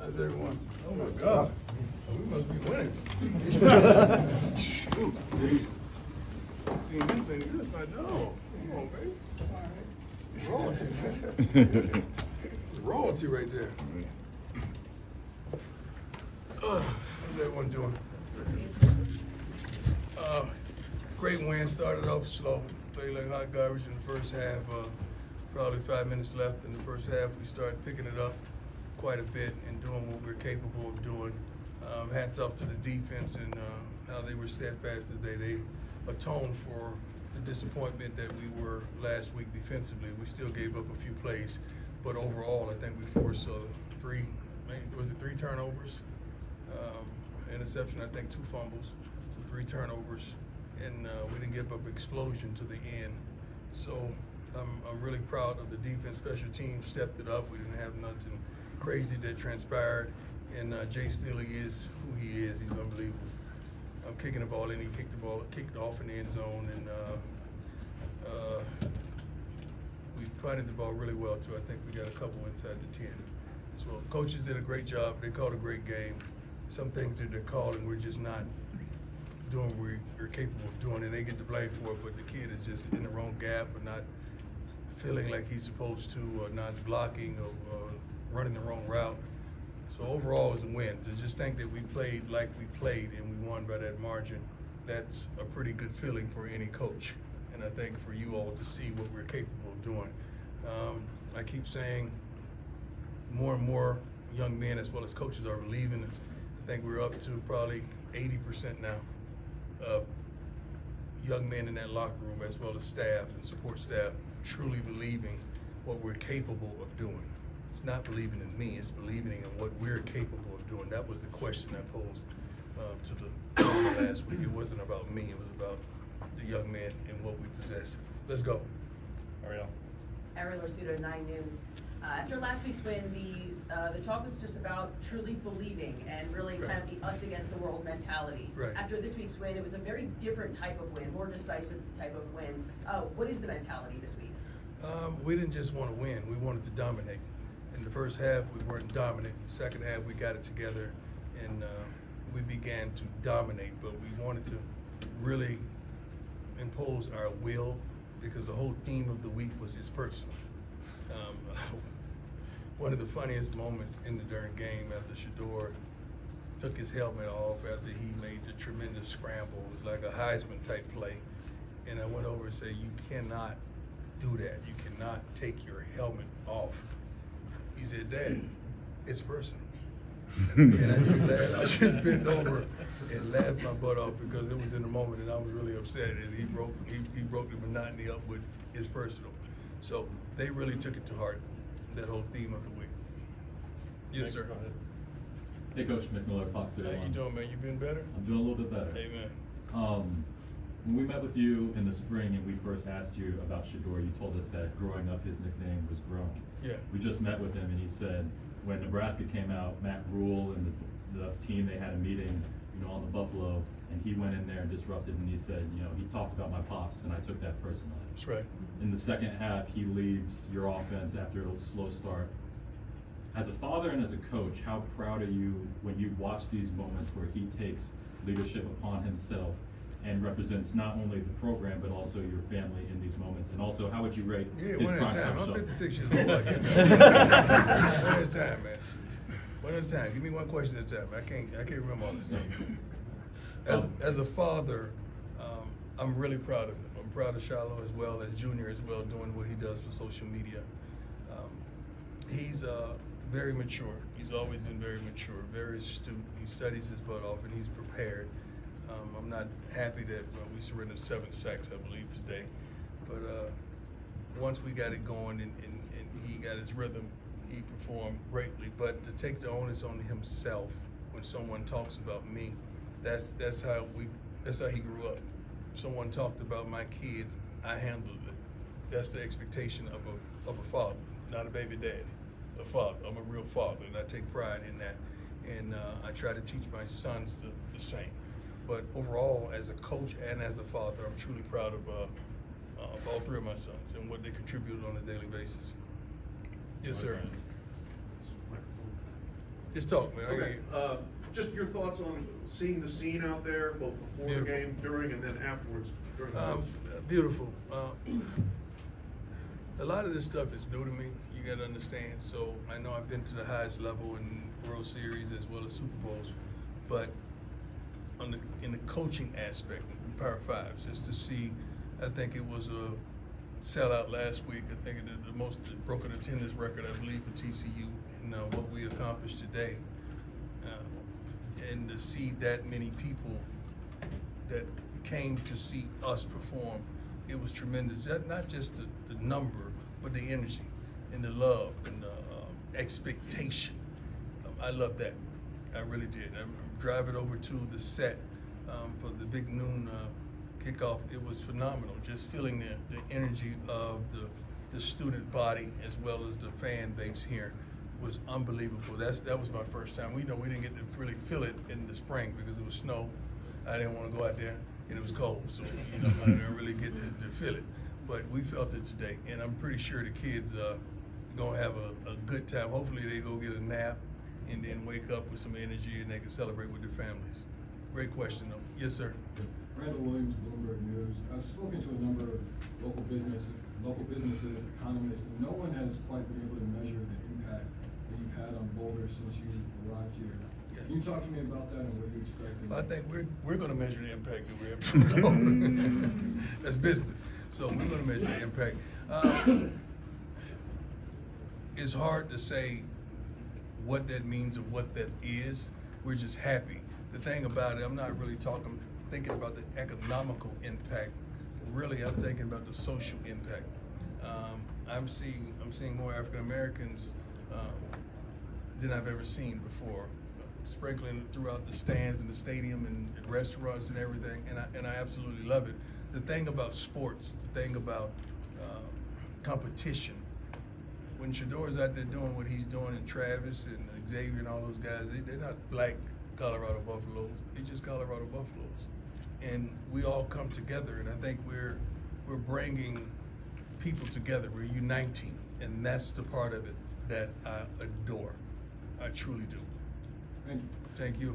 How's everyone? Oh my God, we must be winning. Shoot. Seeing this thing, this is my dog. Come on, baby. All right. Royalty. Royalty right there. How's everyone doing? Great win. Started off slow. Played like hot garbage in the first half. Probably 5 minutes left in the first half. We started picking it up quite a bit and doing what we're capable of doing. Hats off to the defense and how they were steadfast today. They atoned for the disappointment that we were last week defensively. We still gave up a few plays, but overall, I think we forced three turnovers, interception, I think 2 fumbles, so 3 turnovers, and we didn't give up explosion to the end. So I'm really proud of the defense. Special teams stepped it up. We didn't have nothing crazy that transpired, and Jace Philly is who he is. He's unbelievable. I'm kicking the ball in. He kicked it off in the end zone, and we punted the ball really well too. I think we got a couple inside the 10 as well. Coaches did a great job. They called a great game. Some things that they're calling, we're just not doing what we're capable of doing, and they get the blame for it. But the kid is just in the wrong gap, or not feeling like he's supposed to, or not blocking, or running the wrong route. So overall, it's a win. To just think that we played like we played and we won by that margin, that's a pretty good feeling for any coach. And I think for you all to see what we're capable of doing. I keep saying more and more young men as well as coaches are believing. I think we're up to probably 80% now of young men in that locker room as well as staff and support staff truly believing what we're capable of doing. It's not believing in me, it's believing in what we're capable of doing. That was the question I posed to the last week. It wasn't about me, it was about the young men and what we possess. Let's go. Ariel. Ariel Orsuto, 9 News. After last week's win, the talk was just about truly believing and really kind of the us against the world mentality. Right. After this week's win, it was a very different type of win, more decisive type of win. What is the mentality this week? We didn't just want to win, we wanted to dominate. In the first half, we weren't dominant. Second half, we got it together and we began to dominate, but we wanted to really impose our will because the whole theme of the week was it's personal. One of the funniest moments in the during game after Shedeur took his helmet off after he made the tremendous scramble. It was like a Heisman type play. And I went over and said, you cannot do that. You cannot take your helmet off. He said, Dad, it's personal. And I just laughed. I just bent over and laughed my butt off because it was in the moment and I was really upset. And he broke the monotony up with it's personal. So they really took it to heart, that whole theme of the week. Yes, sir. Go ahead. Hey, Coach McMillan, Fox 31. How you doing, man? You been better? I'm doing a little bit better. Amen. When we met with you in the spring and we first asked you about Shedeur, you told us that growing up his nickname was Grown. Yeah. We just met with him and he said when Nebraska came out, Matt Rule and the team, they had a meeting, on the Buffalo, and he went in there and disrupted, and he said, he talked about my pops, and I took that personally. That's right. In the second half, he leads your offense after a slow start. As a father and as a coach, how proud are you when you watch these moments where he takes leadership upon himself and represents not only the program but also your family in these moments? And also, how would you rate his one at a prime time. time I'm show? 56 years old. I can't one at a time, man. One at a time. Give me one question at a time. I can't remember all this stuff. As a father, I'm really proud of him. I'm proud of Shiloh as well, as Junior as well, doing what he does for social media. He's very mature. He's always been very mature, very astute. He studies his butt off and he's prepared. I'm not happy that we surrendered 7 sacks, I believe, today. But once we got it going and he got his rhythm, he performed greatly. But to take the onus on himself when someone talks about me, that's how he grew up. Someone talked about my kids, I handled it. That's the expectation of a father, not a baby daddy, a father. I'm a real father, and I take pride in that. And I try to teach my sons the same. But overall, as a coach and as a father, I'm truly proud of all 3 of my sons and what they contributed on a daily basis. Yes, sir. Just talk, man. Okay, just your thoughts on seeing the scene out there, both before the Beautiful. game, during, and then afterwards. During the game. Beautiful. A lot of this stuff is new to me. You got to understand. So I know I've been to the highest level in World Series as well as Super Bowls, but in the coaching aspect, Power Fives, just to see, I think it was a sellout last week. I think the most broken attendance record, I believe, for TCU, and what we accomplished today, and to see that many people that came to see us perform, it was tremendous. That not just the number, but the energy and the love and the expectation. I love that. I really did. I'm driving over to the set for the big noon kickoff. It was phenomenal. Just feeling the energy of the student body as well as the fan base here was unbelievable. That was my first time. We didn't get to really feel it in the spring because it was snow. I didn't want to go out there, and it was cold, so I didn't really get to feel it. But we felt it today, and I'm pretty sure the kids gonna have a good time. Hopefully they go get a nap and then wake up with some energy and they can celebrate with their families. Great question, though. Yes, sir. Randall Williams, Bloomberg News. I've spoken to a number of local businesses, economists, and no one has quite been able to measure the impact that you've had on Boulder since you arrived here. Yeah. Can you talk to me about that and what you expect? I think we're going to measure the impact that we have from Boulder. That's business. So we're going to measure the impact. It's hard to say what that means or what that is. We're just happy. The thing about it, I'm not really thinking about the economical impact. Really, I'm thinking about the social impact. I'm seeing more African Americans than I've ever seen before, sprinkling throughout the stands and the stadium and restaurants and everything, and I absolutely love it. The thing about sports, the thing about competition, when Shador's out there doing what he's doing, and Travis and Xavier and all those guys, they're not black Colorado Buffaloes, they're just Colorado Buffaloes. And we all come together, and I think we're bringing people together, we're uniting, and that's the part of it that I adore. I truly do. Thank you.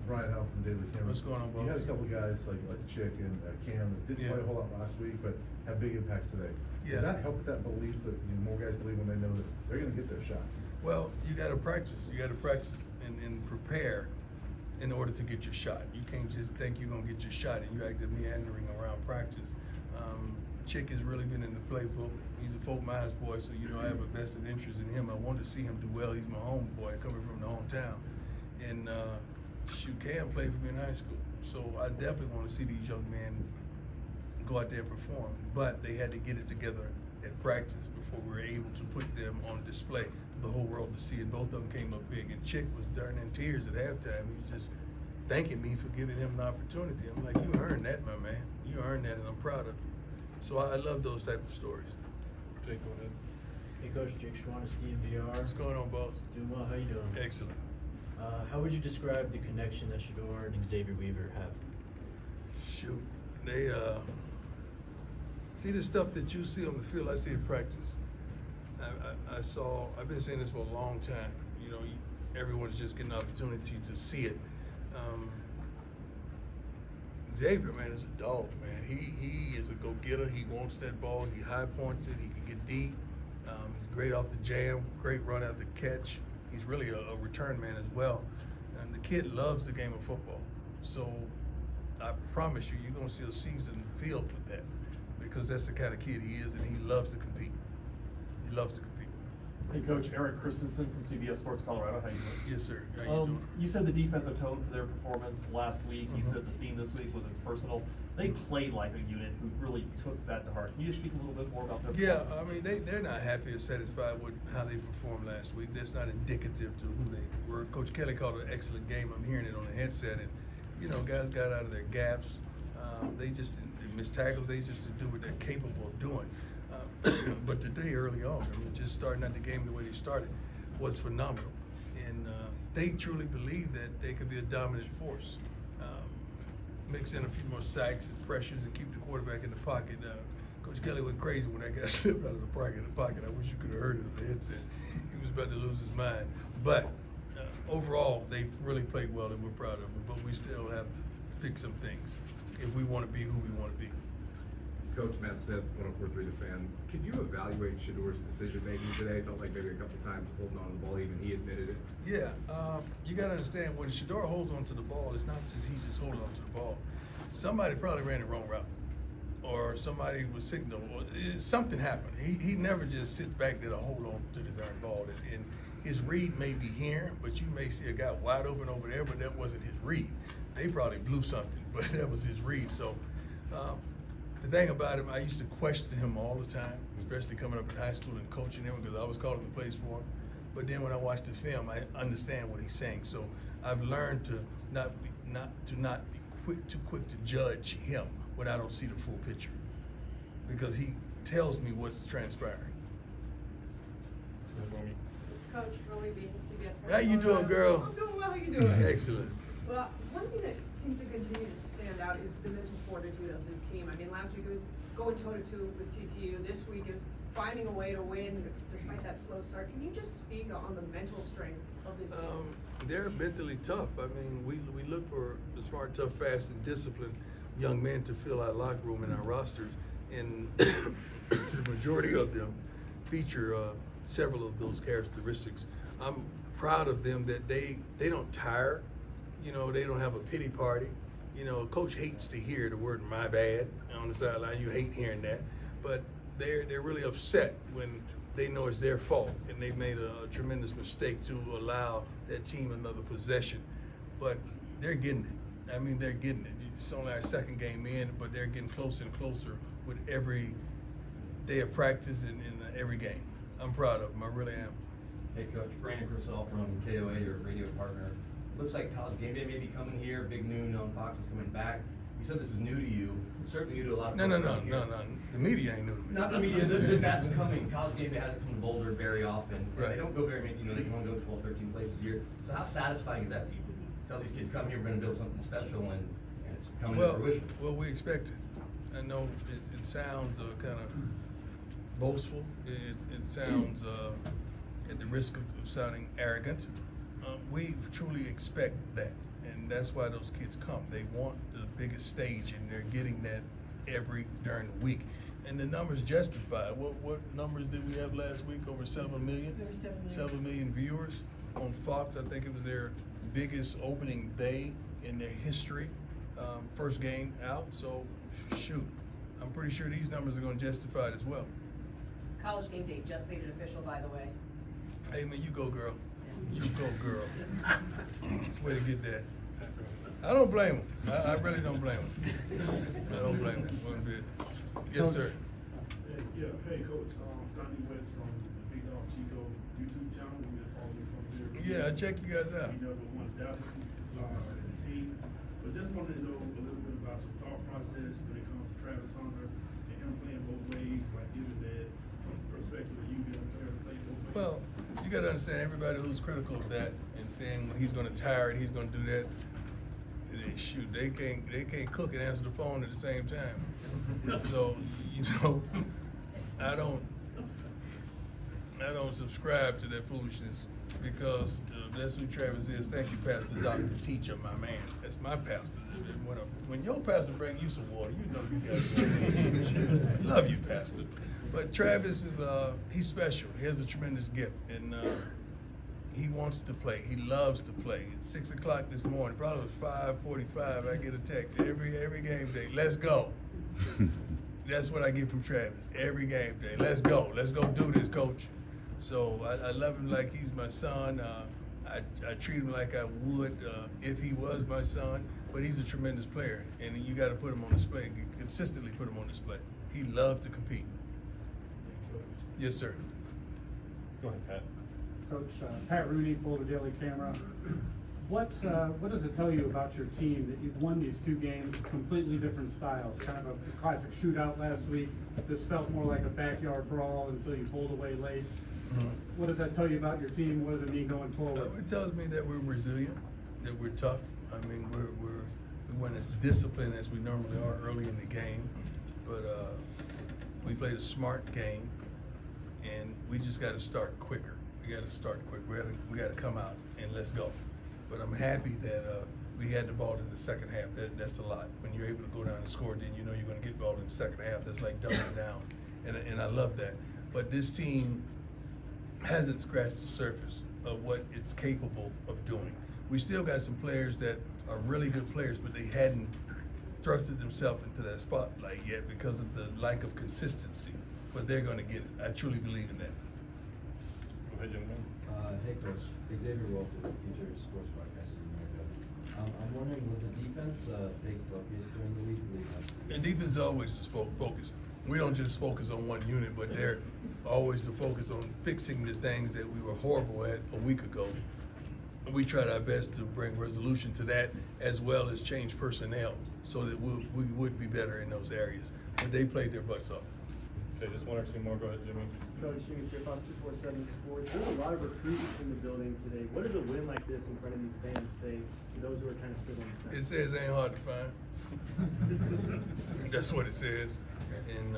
Brian Howe from Daily Camera. What's going on, Bo? You had a couple guys like Chick and Cam that didn't play a whole lot last week, but had big impacts today. Yeah. Does that help with that belief that more guys believe when they know that they're going to get their shot? Well, you got to practice. You got to practice and prepare in order to get your shot. You can't just think you're going to get your shot and you act meandering around practice. Chick has really been in the playbook. He's a Fort Myers boy, so I have a vested interest in him. I want to see him do well. He's my homeboy coming from the hometown. And Cam played for me in high school. So I definitely want to see these young men go out there and perform. But they had to get it together at practice before we were able to put them on display for the whole world to see. And both of them came up big. And Chick was darn in tears at halftime. He was just thanking me for giving him an opportunity. I'm like, you earned that, my man. You earned that, and I'm proud of you. So I love those type of stories. Jake, go ahead. Hey, Coach, Jake Schwantes, DNVR. What's going on, boss? Doing well. How you doing? Excellent. How would you describe the connection that Shador and Xavier Weaver have? Shoot, they see the stuff that you see on the field. I see in practice. I've been saying this for a long time. Everyone's just getting an opportunity to see it. Xavier, man, is a dog, man. He is a go-getter. He wants that ball. He high points it. He can get deep. He's great off the jam. Great run after catch. He's really a return man as well. And the kid loves the game of football. So I promise you, you're going to see a season filled with that because that's the kind of kid he is, and he loves to compete. He loves to compete. Hey, Coach, Eric Christensen from CBS Sports Colorado. How you doing? Yes, sir. How you doing? You said the defensive tone for their performance last week. You said the theme this week was it's personal. They played like a unit who really took that to heart. Can you speak a little bit more about their Yeah, performance? I mean, they're not happy or satisfied with how they performed last week. That's not indicative to who they were. Coach Kelly called it an excellent game. I'm hearing it on the headset. And, guys got out of their gaps. They missed tackles. They just didn't do what they're capable of doing. But today, early on, just starting out the game the way they started was phenomenal. And they truly believe that they could be a dominant force. Mix in a few more sacks and pressures and keep the quarterback in the pocket. Coach Kelly went crazy when that guy slipped out of the pocket. I wish you could have heard it on the headset. He was about to lose his mind. But overall, they really played well and we're proud of them, but we still have to fix some things if we want to be who we want to be. Coach Matt Smith, 104.3 The Fan. Could you evaluate Shedor's decision-making today? Felt like maybe a couple times holding on to the ball, even he admitted it. Yeah, you got to understand, when Shedeur holds onto the ball, it's not just he just holding onto the ball. Somebody probably ran the wrong route, or somebody was signal, or something happened. He never just sits back there to hold on to the darn ball. And his read may be here, but you may see a guy wide open over there, but that wasn't his read. They probably blew something, but that was his read. So the thing about him, I used to question him all the time, especially coming up in high school and coaching him, because I was calling the plays for him. But then when I watch the film, I understand what he's saying. So I've learned to not be too quick to judge him when I don't see the full picture, because he tells me what's transpiring. Coach Romy Bean, CBS Sports. How you doing, girl? I'm doing well. How you doing? Excellent. Well, one thing that seems to continue to stand out is the mental fortitude of this team. I mean, last week it was going toe-to-toe with TCU. This week is finding a way to win despite that slow start. Can you just speak on the mental strength of this team? They're mentally tough. I mean, we look for the smart, tough, fast, and disciplined young men to fill our locker room and our rosters, and the majority of them feature several of those characteristics. I'm proud of them that they don't tire. You know, they don't have a pity party. You know, coach hates to hear the word "my bad" on the sideline. You hate hearing that, but they're really upset when they know it's their fault and they made a tremendous mistake to allow that team another possession. But they're getting it. I mean, they're getting it. It's only our second game in, but they're getting closer and closer with every day of practice and every game. I'm proud of them. I really am. Hey, Coach. Brandon Crissell from KOA, your radio partner. Looks like College Game Day may be coming here. Big Noon on Fox is coming back. You said this is new to you. It's certainly new to a lot of No. folks. The media ain't new to me. Not the media. That's coming. College Game Day hasn't come to Boulder very often. Right. They don't go very many. You know, they can only go 12, 13 places a year. So how satisfying is that? You tell these kids, come here, we're going to build something special, and it's coming to fruition. Well, we expect it. I know it sounds kind of boastful. It sounds at the risk of sounding arrogant. We truly expect that, and that's why those kids come. They want the biggest stage, and they're getting that during the week. And the numbers justify. What numbers did we have last week? Over 7 million? Over 7 million. 7 million viewers on Fox. I think it was their biggest opening day in their history. First game out, so shoot. I'm pretty sure these numbers are going to justify it as well. College Game Day just made it official, by the way. Hey man, you go girl. You go girl. It's the way to get that. I don't blame him. I really don't blame him. I don't blame him one bit. Yes, sir. Hey, Coach. Donnie West from the Big Dog Chico YouTube channel. We've been following from there. Yeah, I checked you guys out. You know, the ones down the team. But just wanted to know a little bit about your thought process when it comes to Travis Hunter and him playing both ways, like given that from the perspective of you being a player to play both ways. Well, you got to understand, everybody who's critical of that and saying when he's going to tire and he's going to do that, they can't cook and answer the phone at the same time. So, you know, I don't subscribe to that foolishness, because that's who Travis is. Thank you, Pastor Dr. Teacher, my man. That's my pastor. When your pastor bring you some water, you know you guys love you, Pastor. But Travis is he's special. He has a tremendous gift, and he wants to play. He loves to play. At 6 o'clock this morning, probably 5:45, I get a text every game day. Let's go. That's what I get from Travis every game day. Let's go. Let's go do this, Coach. So I love him like he's my son. I treat him like I would if he was my son. But he's a tremendous player, and you got to put him on display. Consistently put him on display. He loves to compete. Yes, sir. Go ahead, Pat. Coach, Pat Rooney, Boulder Daily Camera. What does it tell you about your team that you've won these two games, completely different styles? Kind of a classic shootout last week. This felt more like a backyard brawl until you pulled away late. Mm-hmm. What does that tell you about your team? What does it mean going forward? It tells me that we're resilient, that we're tough. I mean, we weren't as disciplined as we normally are early in the game, but we played a smart game, and we just got to start quicker. We got to start quick. We got to come out and let's go. But I'm happy that we had the ball in the second half. That's a lot. When you're able to go down and score, then you know you're going to get the ball in the second half. That's like doubling down, and I love that. But this team hasn't scratched the surface of what it's capable of doing. We still got some players that are really good players, but they hadn't thrusted themselves into that spotlight yet because of the lack of consistency. But they're going to get it. I truly believe in that. Go ahead, young man. Hey, Coach. Xavier Wolf with Future Sports Broadcasters in America. I'm wondering, was the defense a big focus during the week? And defense is always the focus. We don't just focus on one unit, but they're always the focus on fixing the things that we were horrible at a week ago. We tried our best to bring resolution to that, as well as change personnel so that we would be better in those areas. But they played their butts off. Okay, just one or two more. Go ahead, Jimmy. Coach, Jimmy Sirfox, 247 Sports. There's a lot of recruits in the building today. What does a win like this in front of these fans say to those who are kind of sitting on the fence? It says ain't hard to find. That's what it says. And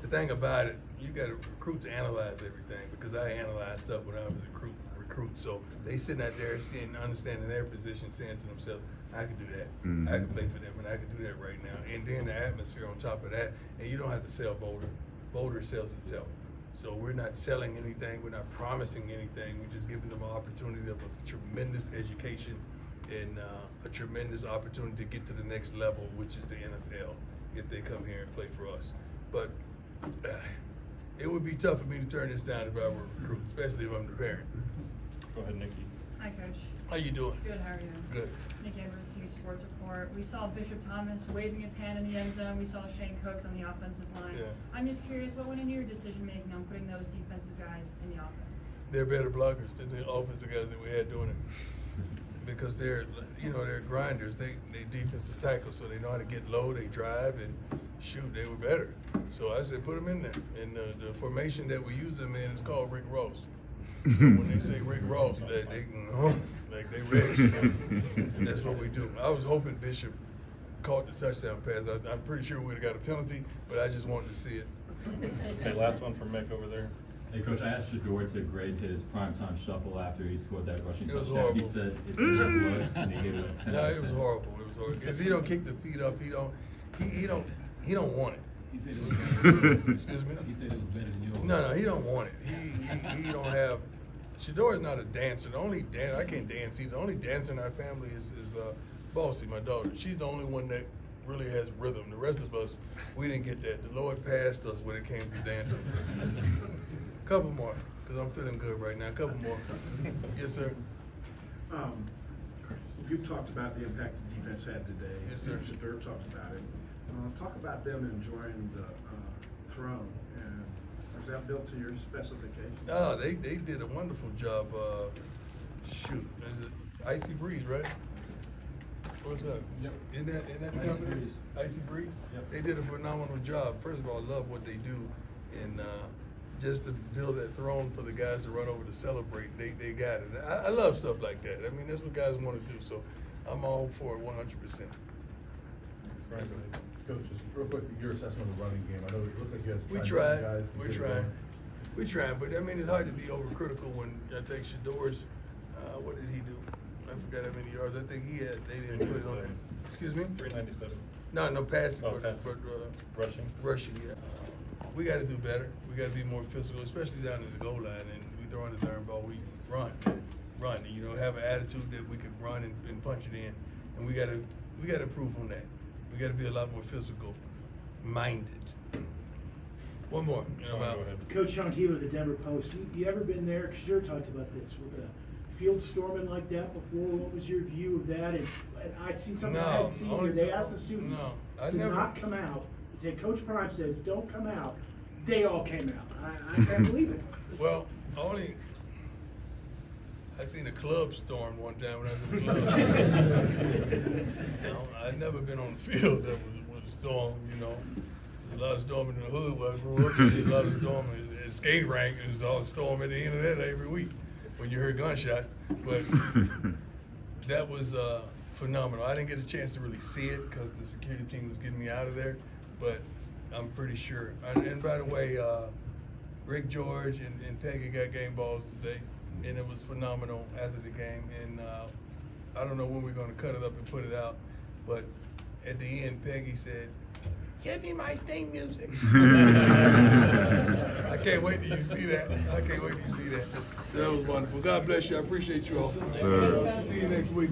the thing about it, you got to recruits analyze everything, because I analyze stuff when I was a recruit. So they sitting out there seeing, understanding their position, saying to themselves, I can do that. I can play for them, and I can do that right now. And then the atmosphere on top of that, and you don't have to sell Boulder. Boulder sells itself. So we're not selling anything. We're not promising anything. We're just giving them an opportunity of a tremendous education and a tremendous opportunity to get to the next level, which is the NFL, if they come here and play for us. But it would be tough for me to turn this down if I were a recruit, especially if I'm the parent. Go ahead, Nikki. Hi, Coach. How you doing? Good, how are you? Good. Nikki Edwards, CU Sports Report. We saw Bishop Thomas waving his hand in the end zone. We saw Shane Cooks on the offensive line. Yeah. I'm just curious, what went into your decision making on putting those defensive guys in the offense? They're better blockers than the offensive guys that we had doing it. Because they're grinders. They defensive tackles, so they know how to get low. They drive and shoot. They were better. So I said, put them in there. And the formation that we use them in is called Rick Ross. So when they say Rick Ross, they can like they ready. And that's what we do. I was hoping Bishop caught the touchdown pass. I'm pretty sure we would have got a penalty, but I just wanted to see it. Okay, last one from Mick over there. Hey, Coach, I asked Shedeur to grade his primetime shuffle after he scored that rushing It was touchdown. horrible. He said it's in the blood, and he gave it a 10 No, out of it was 10. horrible. It was horrible. If he don't kick the feet up, he don't want it. He said it was Excuse me? He said it was better than yours. No, he don't want it. He don't have. Shedeur is not a dancer. The only I can't dance either. The only dancer in our family is Bossy, my daughter. She's the only one that really has rhythm. The rest of us, we didn't get that. The Lord passed us when it came to dancing. Couple more, because I'm feeling good right now. Couple more. Yes, sir. You've talked about the impact the defense had today. Yes, sir. Shedeur talked about it. Talk about them enjoying the throne, and is that built to your specifications? Oh, they did a wonderful job. Shoot, is it Icy Breeze, right? What's up? Yep. Isn't that Icy company? Breeze. Icy Breeze? Yep. They did a phenomenal job. First of all, I love what they do, and just to build that throne for the guys to run over to celebrate, they got it. I love stuff like that. I mean, that's what guys want to do, so I'm all for it 100%. Coach, just real quick, your assessment of the running game. I know it looked like you had to We try tried. guys to We get it tried. going. We tried, but I mean, it's hard to be overcritical when I think Shedeur's, what did he do? I forgot how many yards. I think he had, they didn't put it on there. Excuse me? 397. No passing, Oh, but rushing. rushing, yeah. We got to do better. We got to be more physical, especially down at the goal line. And we throw in the third ball, we run. You know, have an attitude that we could run and punch it in. And we got to improve on that. We got to be a lot more physical minded. One more. Sean, go ahead. Coach Sean Keeler, the Denver Post. You ever been there? Because you talked about this with a field storming like that before. What was your view of that? And I'd seen something I hadn't seen where they asked the students to not come out. They said, Coach Prime says, don't come out. They all came out. I can't believe it. Well, I seen a club storm one time when I was in the club. I'd never been on the field that was a storm, you know. There's a lot of storming in the hood where I grew up. There's a lot of storming at the skate rink. There's all storm at the end of that every week when you heard gunshots. But that was phenomenal. I didn't get a chance to really see it because the security team was getting me out of there. But I'm pretty sure. And by the way, Rick George and Peggy got game balls today. and it was phenomenal after the game. And I don't know when we're going to cut it up and put it out, but at the end, Peggy said, "Give me my theme music." I can't wait till you see that. I can't wait till you see that. So that was wonderful. God bless you. I appreciate you all. Sir. See you next week.